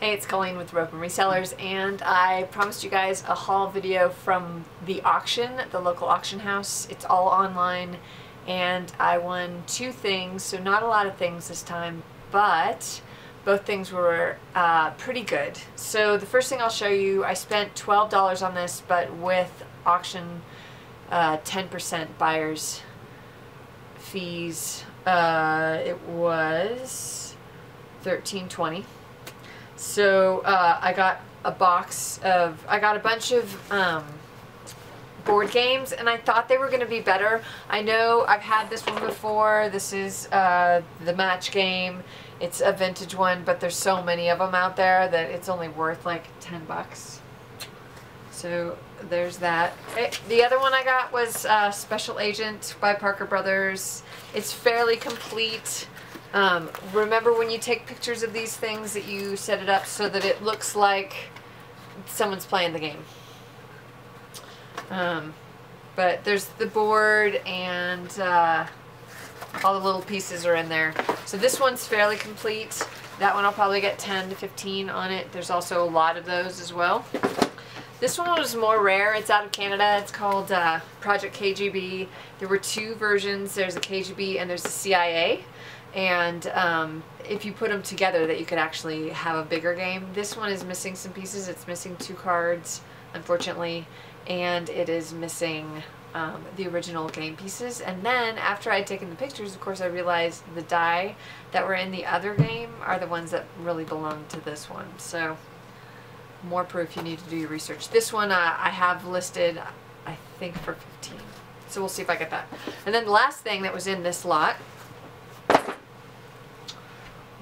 Hey, it's Colleen with Ropin Resellers, and I promised you guys a haul video from the auction, the local auction house. It's all online, and I won two things, so not a lot of things this time, but both things were pretty good. So the first thing I'll show you, I spent $12 on this, but with auction 10% buyer's fees, it was $13.20. So I got a bunch of board games, and I thought they were going to be better. I know I've had this one before. This is the match game. It's a vintage one, but there's so many of them out there that it's only worth like 10 bucks. So there's that. The other one I got was Special Agent by Parker Brothers. It's fairly complete. Remember when you take pictures of these things that you set it up so that it looks like someone's playing the game. But there's the board, and all the little pieces are in there. So this one's fairly complete. That one I'll probably get 10 to 15 on it. There's also a lot of those as well. This one was more rare. It's out of Canada. It's called Project KGB. There were two versions. There's a KGB and there's a CIA. And if you put them together, that you could actually have a bigger game. This one is missing some pieces. It's missing 2 cards, unfortunately, and it is missing the original game pieces. And then after I'd taken the pictures, of course, I realized the die that were in the other game are the ones that really belong to this one. So more proof you need to do your research. This one I have listed, I think, for 15. So we'll see if I get that. And then the last thing that was in this lot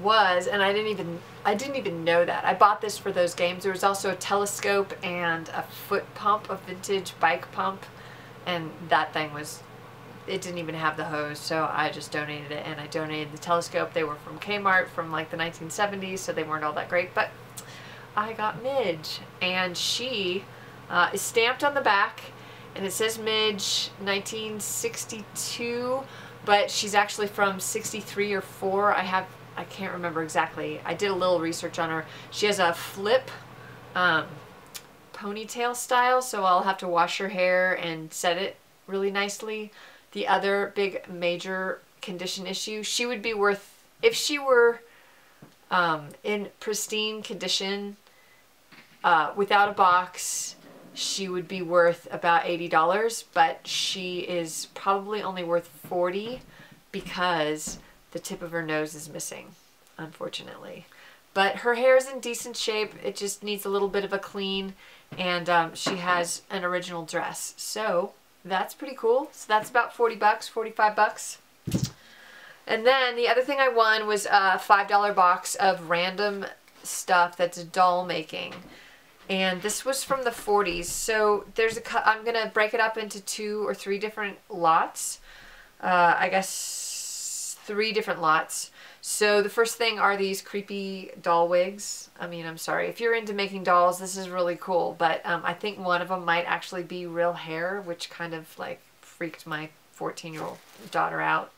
was, and I didn't even know that. I bought this for those games. There was also a telescope and a foot pump, a vintage bike pump, and that thing was, it didn't even have the hose, so I just donated it. And I donated the telescope. They were from Kmart from like the 1970s, so they weren't all that great, but I got Midge, and she is stamped on the back, and it says Midge 1962, but she's actually from 63 or 4. I can't remember exactly. I did a little research on her. She has a flip ponytail style, so I'll have to wash her hair and set it really nicely. The other big major condition issue, she would be worth, if she were in pristine condition, without a box, she would be worth about $80, but she is probably only worth $40 because the tip of her nose is missing, unfortunately. But her hair is in decent shape. It just needs a little bit of a clean, and she has an original dress. So that's pretty cool. So that's about 40 bucks, 45 bucks. And then the other thing I won was a $5 box of random stuff that's doll making. And this was from the 40s. So there's I'm going to break it up into 2 or 3 different lots. I guess 3 different lots. So the first thing are these creepy doll wigs. I mean, I'm sorry. If you're into making dolls, this is really cool. But I think one of them might actually be real hair, which kind of like freaked my 14-year-old daughter out.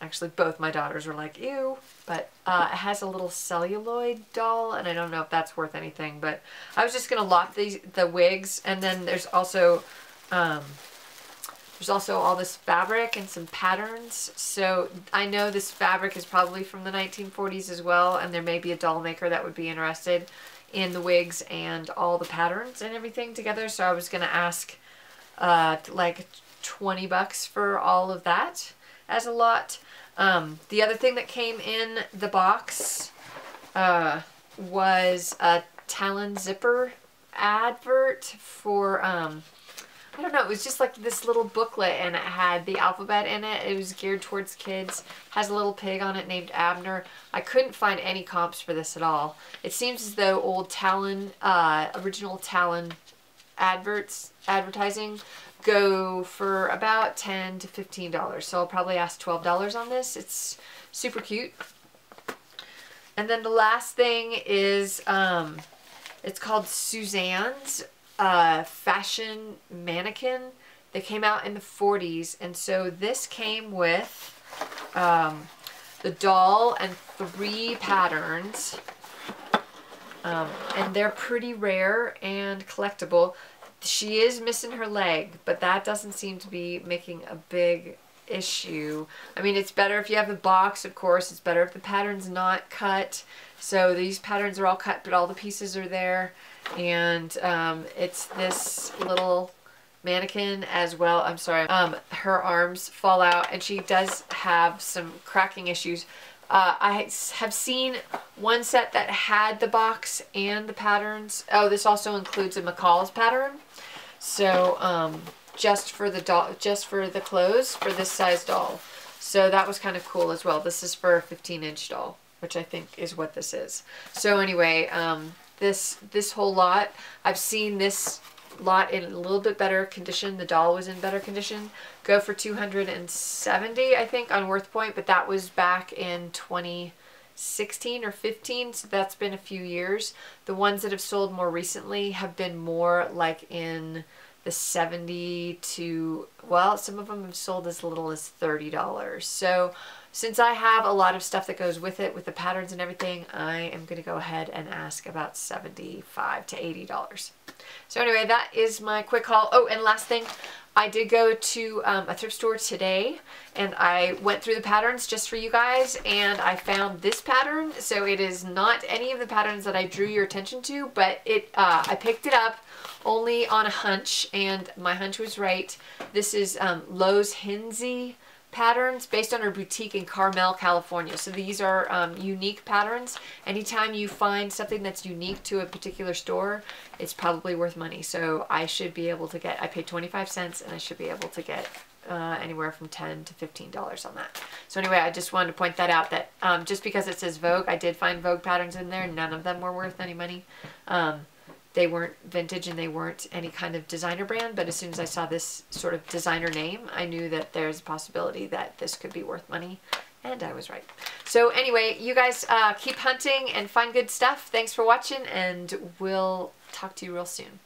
Actually, both my daughters were like, ew. But it has a little celluloid doll, and I don't know if that's worth anything. But I was just going to lot the wigs, and then there's also all this fabric and some patterns. So I know this fabric is probably from the 1940s as well, and there may be a doll maker that would be interested in the wigs and all the patterns and everything together. So I was going to ask like 20 bucks for all of that as a lot. The other thing that came in the box was a Talon zipper advert for I don't know, it was just like this little booklet, and it had the alphabet in it. It was geared towards kids. Has a little pig on it named Abner. I couldn't find any comps for this at all. It seems as though old Talon, original Talon advertising go for about $10 to $15. So I'll probably ask $12 on this. It's super cute. And then the last thing is, it's called Suzanne's fashion mannequin. They came out in the 40s, and so this came with the doll and 3 patterns. And they're pretty rare and collectible. She is missing her leg, but that doesn't seem to be making a big issue. I mean, it's better if you have the box, of course. It's better if the pattern's not cut. So these patterns are all cut, but all the pieces are there. And it's this little mannequin as well. I'm sorry. Her arms fall out, and she does have some cracking issues. I have seen one set that had the box and the patterns. Oh, this also includes a McCall's pattern. So just for the doll, just for the clothes for this size doll. So that was kind of cool as well. This is for a 15-inch doll, which I think is what this is. So anyway, this whole lot, I've seen this lot in a little bit better condition. The doll was in better condition. Go for $270, I think, on WorthPoint, but that was back in 2016 or 15, so that's been a few years. The ones that have sold more recently have been more like in the 70 to, well, some of them have sold as little as $30. So since I have a lot of stuff that goes with it, with the patterns and everything, I am going to go ahead and ask about $75 to $80. So anyway, that is my quick haul. Oh, and last thing, I did go to a thrift store today, and I went through the patterns just for you guys, and I found this pattern. So it is not any of the patterns that I drew your attention to, but I picked it up only on a hunch, and my hunch was right. This is Lowe's Hinsey patterns based on her boutique in Carmel, California. So these are unique patterns. Anytime you find something that's unique to a particular store, it's probably worth money. So I should be able to get, I paid 25 cents, and I should be able to get anywhere from $10 to $15 on that. So anyway, I just wanted to point that out, that just because it says Vogue, I did find Vogue patterns in there. None of them were worth any money. They weren't vintage and they weren't any kind of designer brand, but as soon as I saw this sort of designer name, I knew that there's a possibility that this could be worth money, and I was right. So anyway, you guys keep hunting and find good stuff. Thanks for watching, and we'll talk to you real soon.